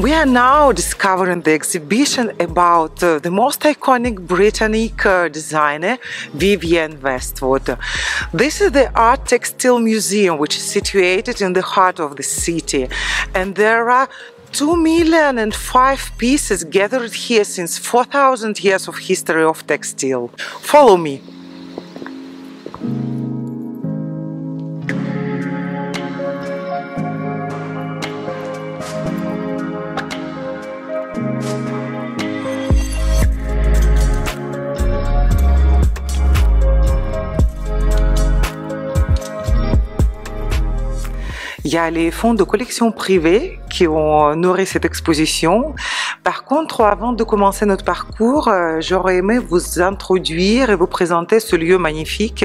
We are now discovering the exhibition about the most iconic Britannic designer, Vivienne Westwood. This is the Art Textile Museum, which is situated in the heart of the city, and there are 2,005 pieces gathered here since 4,000 years of history of textile. Follow me. Il y a les fonds de collection privée qui ont nourri cette exposition. Par contre, avant de commencer notre parcours, j'aurais aimé vous introduire et vous présenter ce lieu magnifique.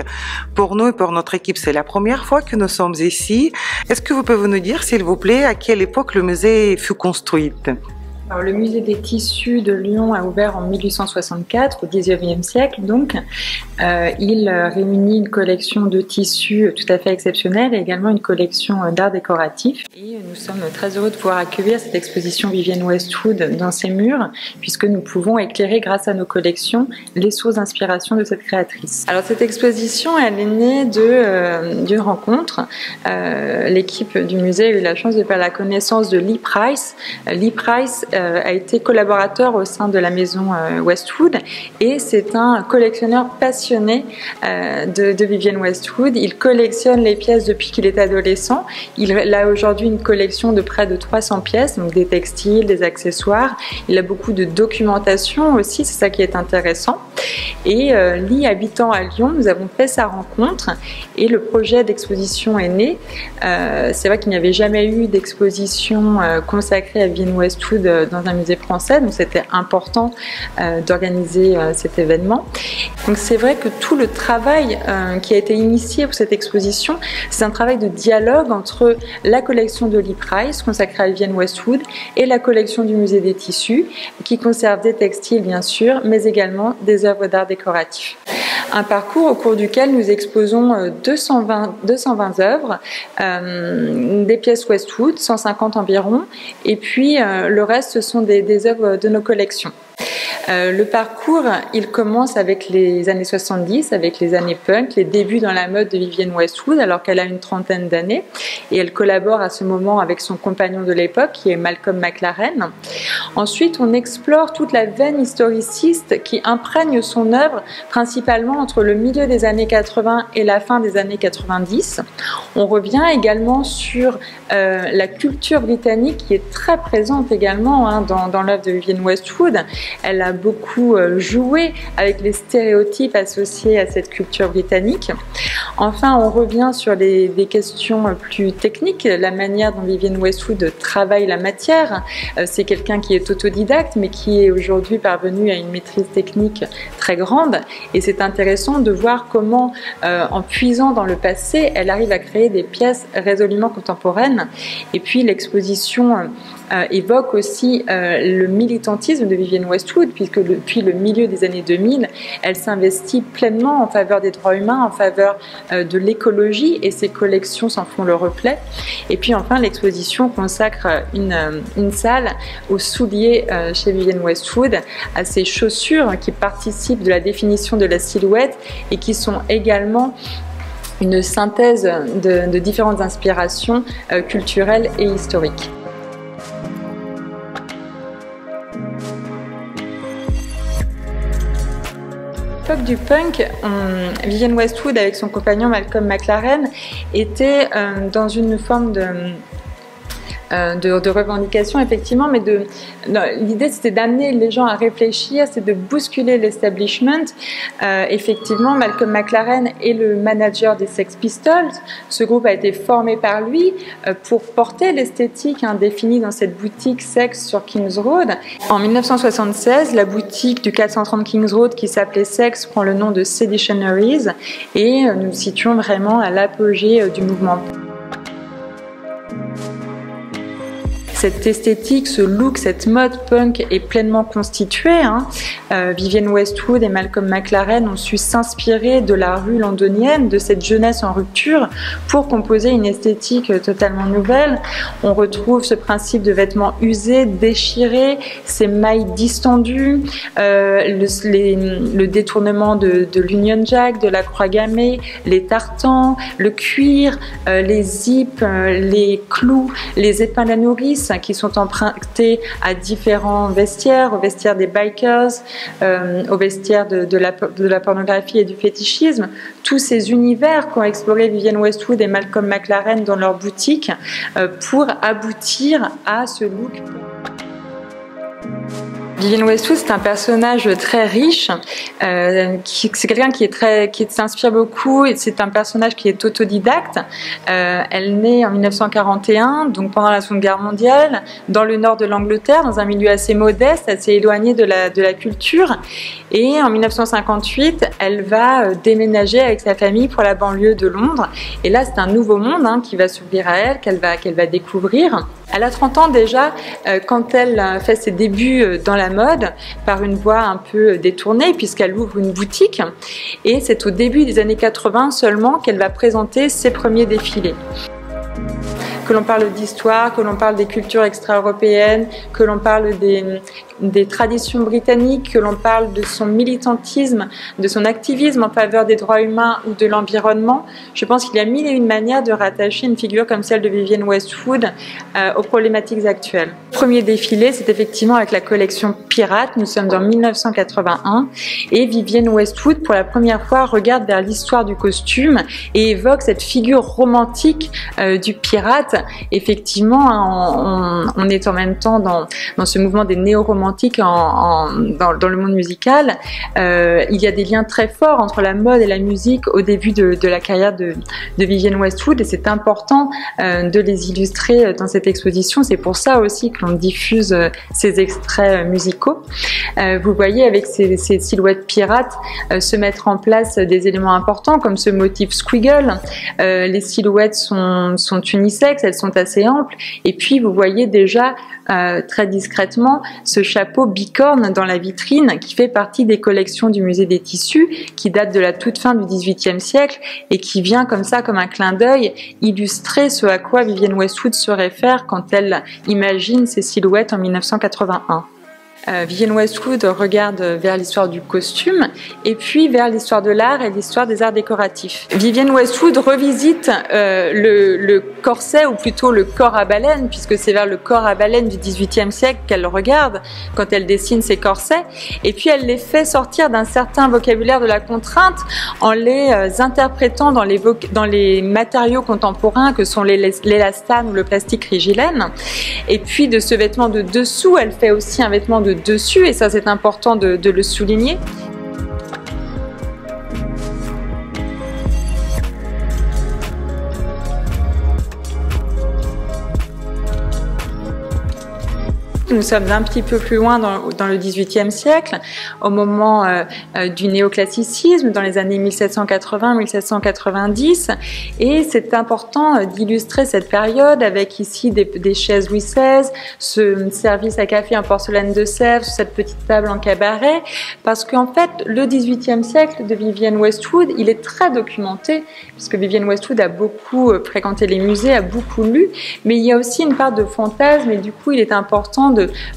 Pour nous et pour notre équipe, c'est la première fois que nous sommes ici. Est-ce que vous pouvez nous dire, s'il vous plaît, à quelle époque le musée fut construit? Alors, le musée des tissus de Lyon a ouvert en 1864, au XIXe siècle donc. Il réunit une collection de tissus tout à fait exceptionnelle et également une collection d'art décoratif. Et nous sommes très heureux de pouvoir accueillir cette exposition Vivienne Westwood dans ses murs, puisque nous pouvons éclairer grâce à nos collections les sources d'inspiration de cette créatrice. Alors cette exposition, elle est née d'une rencontre. L'équipe du musée a eu la chance de faire la connaissance de Lee Price. Lee Price a été collaborateur au sein de la maison Westwood et c'est un collectionneur passionné de Vivienne Westwood. Il collectionne les pièces depuis qu'il est adolescent. Il a aujourd'hui une collection de près de 300 pièces, donc des textiles, des accessoires. Il a beaucoup de documentation aussi, c'est ça qui est intéressant. Et Lee, habitant à Lyon, nous avons fait sa rencontre et le projet d'exposition est né. C'est vrai qu'il n'y avait jamais eu d'exposition consacrée à Vivienne Westwood dans un musée français, donc c'était important d'organiser cet événement. Donc c'est vrai que tout le travail qui a été initié pour cette exposition, c'est un travail de dialogue entre la collection de Lee Price consacrée à Vivienne Westwood et la collection du musée des tissus qui conserve des textiles bien sûr, mais également des œuvres d'art décoratif. Un parcours au cours duquel nous exposons 220 œuvres, des pièces Westwood, 150 environ, et puis le reste ce sont des œuvres de nos collections. Le parcours, il commence avec les années 70, avec les années punk, les débuts dans la mode de Vivienne Westwood, alors qu'elle a une trentaine d'années, et elle collabore à ce moment avec son compagnon de l'époque, qui est Malcolm McLaren. Ensuite, on explore toute la veine historiciste qui imprègne son œuvre, principalement entre le milieu des années 80 et la fin des années 90. On revient également sur la culture britannique qui est très présente également dans l'œuvre de Vivienne Westwood. Elle a beaucoup joué avec les stéréotypes associés à cette culture britannique. Enfin, on revient sur des questions plus techniques, la manière dont Vivienne Westwood travaille la matière. C'est quelqu'un qui est autodidacte, mais qui est aujourd'hui parvenu à une maîtrise technique très grande. Et c'est intéressant de voir comment, en puisant dans le passé, elle arrive à créer des pièces résolument contemporaines. Et puis l'exposition évoque aussi le militantisme de Vivienne Westwood, puisque depuis le milieu des années 2000, elle s'investit pleinement en faveur des droits humains, en faveur de l'écologie, et ses collections s'en font le reflet. Et puis enfin, l'exposition consacre une salle aux souliers chez Vivienne Westwood, à ses chaussures qui participent de la définition de la silhouette et qui sont également une synthèse de différentes inspirations culturelles et historiques. À l'époque du punk, Vivienne Westwood avec son compagnon Malcolm McLaren était dans une forme de revendication effectivement, mais l'idée c'était d'amener les gens à réfléchir, c'est de bousculer l'establishment. Effectivement, Malcolm McLaren est le manager des Sex Pistols. Ce groupe a été formé par lui pour porter l'esthétique définie dans cette boutique Sex sur Kings Road. En 1976, la boutique du 430 Kings Road qui s'appelait Sex prend le nom de Seditionaries et nous nous situons vraiment à l'apogée du mouvement. cette esthétique, ce look, cette mode punk est pleinement constituée. Vivienne Westwood et Malcolm McLaren ont su s'inspirer de la rue londonienne, de cette jeunesse en rupture, pour composer une esthétique totalement nouvelle. On retrouve ce principe de vêtements usés, déchirés, ces mailles distendues, le détournement de l'Union Jack, de la croix gammée, les tartans, le cuir, les zips, les clous, les épingles à nourrice qui sont empruntés à différents vestiaires, au vestiaire des bikers, au vestiaire de la pornographie et du fétichisme. Tous ces univers qu'ont exploré Vivienne Westwood et Malcolm McLaren dans leur boutique pour aboutir à ce look. Vivienne Westwood, c'est un personnage très riche, c'est quelqu'un qui s'inspire beaucoup, et c'est un personnage qui est autodidacte. Elle naît en 1941, donc pendant la Seconde Guerre mondiale, dans le nord de l'Angleterre, dans un milieu assez modeste, assez éloigné de la culture. Et en 1958, elle va déménager avec sa famille pour la banlieue de Londres. Et là, c'est un nouveau monde qui va s'ouvrir à elle, qu'elle va découvrir. Elle a 30 ans déjà quand elle fait ses débuts dans la mode par une voie un peu détournée puisqu'elle ouvre une boutique, et c'est au début des années 80 seulement qu'elle va présenter ses premiers défilés. Que l'on parle d'histoire, que l'on parle des cultures extra-européennes, que l'on parle des traditions britanniques, que l'on parle de son militantisme, de son activisme en faveur des droits humains ou de l'environnement. Je pense qu'il y a mille et une manières de rattacher une figure comme celle de Vivienne Westwood aux problématiques actuelles. Le premier défilé, c'est effectivement avec la collection Pirate. Nous sommes en 1981 et Vivienne Westwood, pour la première fois, regarde vers l'histoire du costume et évoque cette figure romantique du pirate. Effectivement, on est en même temps dans ce mouvement des néo-romantiques dans le monde musical. Il y a des liens très forts entre la mode et la musique au début de la carrière de Vivienne Westwood, et c'est important de les illustrer dans cette exposition. C'est pour ça aussi que l'on diffuse ces extraits musicaux. Vous voyez avec ces silhouettes pirates se mettre en place des éléments importants comme ce motif squiggle. Les silhouettes sont unisexes, elles sont assez amples, et puis vous voyez déjà très discrètement ce chapeau bicorne dans la vitrine qui fait partie des collections du musée des tissus, qui date de la toute fin du XVIIIe siècle et qui vient comme ça, comme un clin d'œil, illustrer ce à quoi Vivienne Westwood se réfère quand elle imagine ces silhouettes en 1981. Vivienne Westwood regarde vers l'histoire du costume et puis vers l'histoire de l'art et l'histoire des arts décoratifs. Vivienne Westwood revisite le corset, ou plutôt le corps à baleine, puisque c'est vers le corps à baleine du XVIIIe siècle qu'elle regarde quand elle dessine ses corsets, et puis elle les fait sortir d'un certain vocabulaire de la contrainte en les interprétant dans les matériaux contemporains que sont l'élastane ou le plastique rigilène. Et puis de ce vêtement de dessous, elle fait aussi un vêtement de dessus, et ça c'est important de le souligner. Nous sommes un petit peu plus loin dans le XVIIIe siècle, au moment du néoclassicisme, dans les années 1780-1790, et c'est important d'illustrer cette période avec ici des chaises Louis XVI, ce service à café en porcelaine de Sèvres, cette petite table en cabaret, parce qu'en fait, le XVIIIe siècle de Vivienne Westwood, il est très documenté, puisque Vivienne Westwood a beaucoup fréquenté les musées, a beaucoup lu, mais il y a aussi une part de fantasme, et du coup, il est important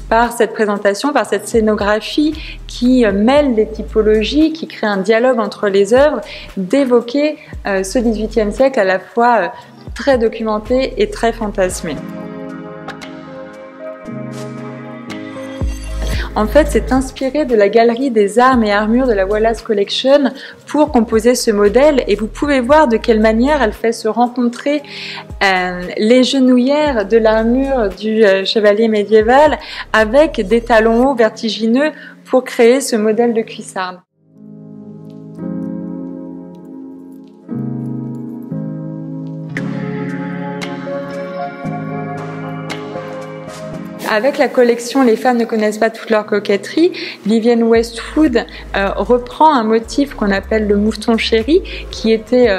par cette présentation, par cette scénographie qui mêle les typologies, qui crée un dialogue entre les œuvres, d'évoquer ce XVIIIe siècle à la fois très documenté et très fantasmé. En fait, c'est inspiré de la galerie des armes et armures de la Wallace Collection pour composer ce modèle, et vous pouvez voir de quelle manière elle fait se rencontrer les genouillères de l'armure du chevalier médiéval avec des talons hauts vertigineux pour créer ce modèle de cuissarde. Avec la collection Les femmes ne connaissent pas toute leur coquetterie, Vivienne Westwood reprend un motif qu'on appelle le mouton chéri, qui était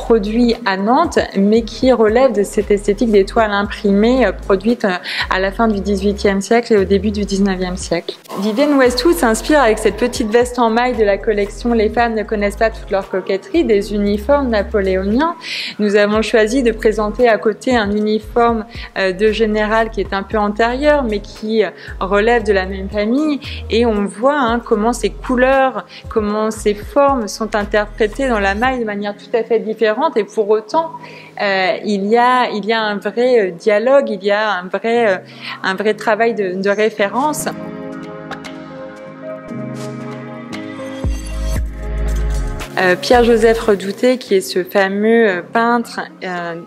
produit à Nantes, mais qui relève de cette esthétique des toiles imprimées produites à la fin du XVIIIe siècle et au début du XIXe siècle. Vivienne Westwood s'inspire avec cette petite veste en maille de la collection Les femmes ne connaissent pas toute leur coquetterie, des uniformes napoléoniens. Nous avons choisi de présenter à côté un uniforme de général qui est un peu antérieur, mais qui relève de la même famille, et on voit comment ces couleurs, comment ces formes sont interprétées dans la maille de manière tout à fait différente, et pour autant il y a un vrai dialogue, il y a un vrai travail de référence. Pierre-Joseph Redouté, qui est ce fameux peintre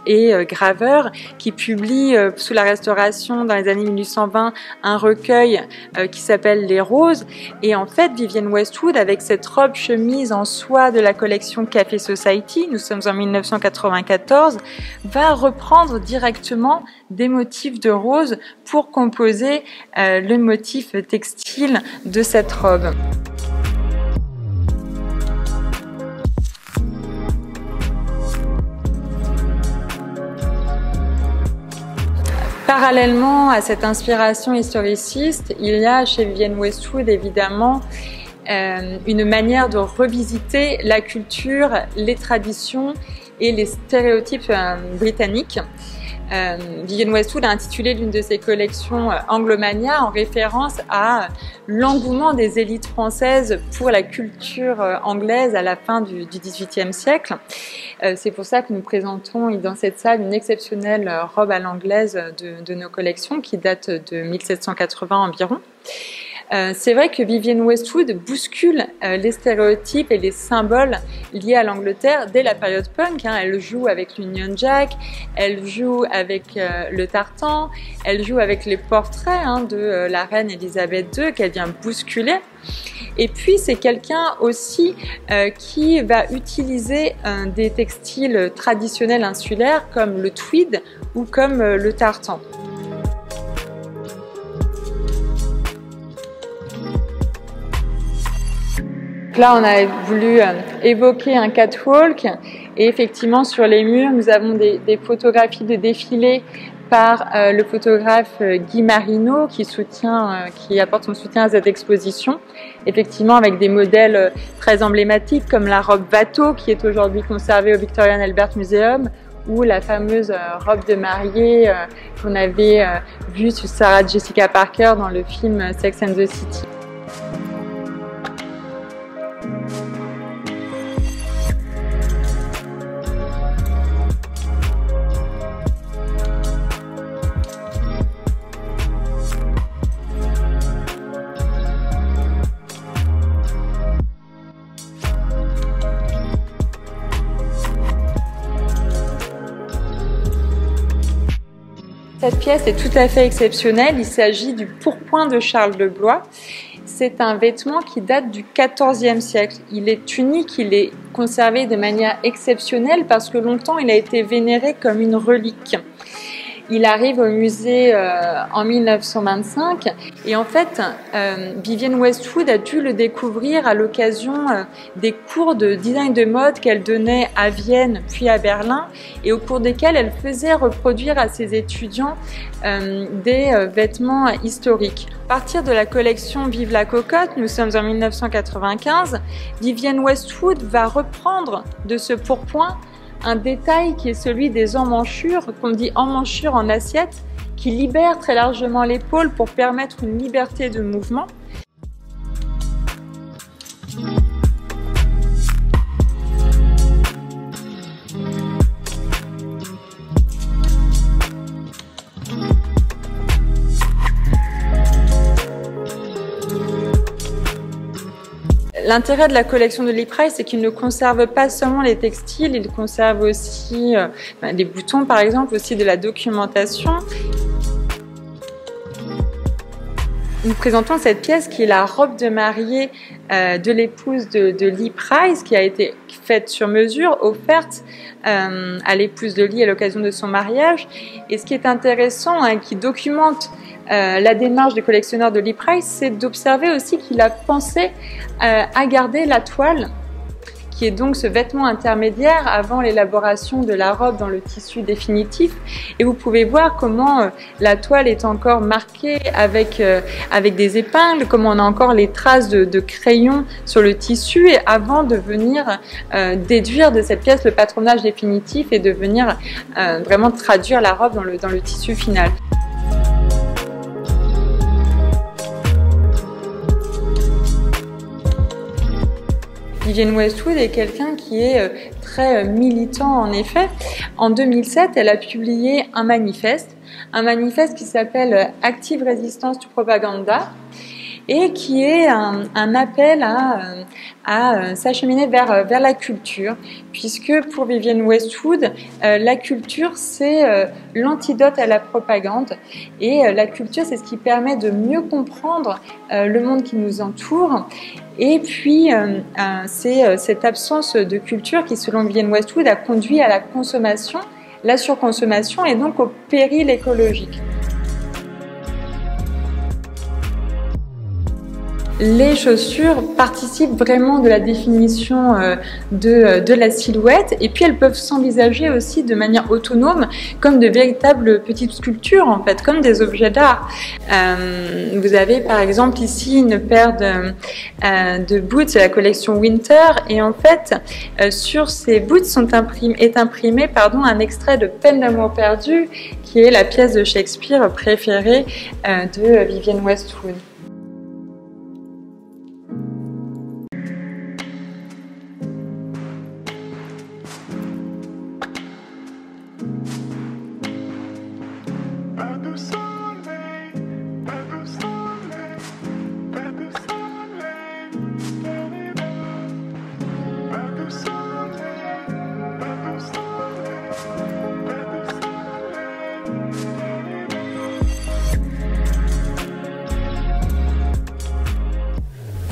et graveur, qui publie sous la Restauration dans les années 1820 un recueil qui s'appelle Les Roses. Et en fait, Vivienne Westwood, avec cette robe chemise en soie de la collection Café Society, nous sommes en 1994, va reprendre directement des motifs de rose pour composer le motif textile de cette robe. Parallèlement à cette inspiration historiciste, il y a chez Vivienne Westwood évidemment une manière de revisiter la culture, les traditions et les stéréotypes britanniques. Vivienne Westwood a intitulé l'une de ses collections Anglomania en référence à l'engouement des élites françaises pour la culture anglaise à la fin du XVIIIe siècle. C'est pour ça que nous présentons dans cette salle une exceptionnelle robe à l'anglaise de nos collections qui date de 1780 environ. C'est vrai que Vivienne Westwood bouscule les stéréotypes et les symboles liés à l'Angleterre dès la période punk. Elle joue avec l'Union Jack, elle joue avec le tartan, elle joue avec les portraits de la reine Elisabeth II qu'elle vient bousculer. Et puis c'est quelqu'un aussi qui va utiliser des textiles traditionnels insulaires comme le tweed ou comme le tartan. Là, on a voulu évoquer un catwalk et effectivement sur les murs, nous avons des photographies de défilés par le photographe Guy Marino qui apporte son soutien à cette exposition. Effectivement, avec des modèles très emblématiques comme la robe Watteau qui est aujourd'hui conservée au Victoria and Albert Museum, ou la fameuse robe de mariée qu'on avait vue sur Sarah Jessica Parker dans le film Sex and the City. Cette pièce est tout à fait exceptionnelle. Il s'agit du pourpoint de Charles de Blois. C'est un vêtement qui date du XIVe siècle. Il est unique, il est conservé de manière exceptionnelle parce que longtemps il a été vénéré comme une relique. Il arrive au musée en 1925 et en fait, Vivienne Westwood a dû le découvrir à l'occasion des cours de design de mode qu'elle donnait à Vienne puis à Berlin et au cours desquels elle faisait reproduire à ses étudiants des vêtements historiques. À partir de la collection Vive la cocotte, nous sommes en 1995, Vivienne Westwood va reprendre de ce pourpoint un détail qui est celui des emmanchures, qu'on dit emmanchures en assiette, qui libèrent très largement l'épaule pour permettre une liberté de mouvement. L'intérêt de la collection de Lee Price, c'est qu'il ne conserve pas seulement les textiles, il conserve aussi des boutons par exemple, aussi de la documentation. Nous présentons cette pièce qui est la robe de mariée de l'épouse de Lee Price, qui a été faite sur mesure, offerte à l'épouse de Lee à l'occasion de son mariage. Et ce qui est intéressant, qui documente la démarche du collectionneur de Lee Price, c'est d'observer aussi qu'il a pensé à garder la toile qui est donc ce vêtement intermédiaire avant l'élaboration de la robe dans le tissu définitif. Et vous pouvez voir comment la toile est encore marquée avec des épingles, comment on a encore les traces de crayon sur le tissu, et avant de venir déduire de cette pièce le patronage définitif et de venir vraiment traduire la robe dans le tissu final. Vivienne Westwood est quelqu'un qui est très militant en effet. En 2007, elle a publié un manifeste qui s'appelle Active Résistance to Propaganda, et qui est un appel à s'acheminer vers la culture, puisque pour Vivienne Westwood, la culture c'est l'antidote à la propagande, et la culture c'est ce qui permet de mieux comprendre le monde qui nous entoure. Et puis, c'est cette absence de culture qui, selon Vivienne Westwood, a conduit à la consommation, la surconsommation et donc au péril écologique. Les chaussures participent vraiment de la définition de la silhouette, et puis elles peuvent s'envisager aussi de manière autonome comme de véritables petites sculptures en fait, comme des objets d'art. Vous avez par exemple ici une paire de boots de la collection Winter, et en fait sur ces boots est imprimé un extrait de Peine d'amour perdue, qui est la pièce de Shakespeare préférée de Vivienne Westwood.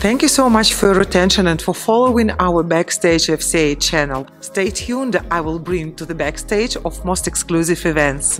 Thank you so much for your attention and for following our Backstage FCA channel. Stay tuned, I will bring to the backstage of most exclusive events.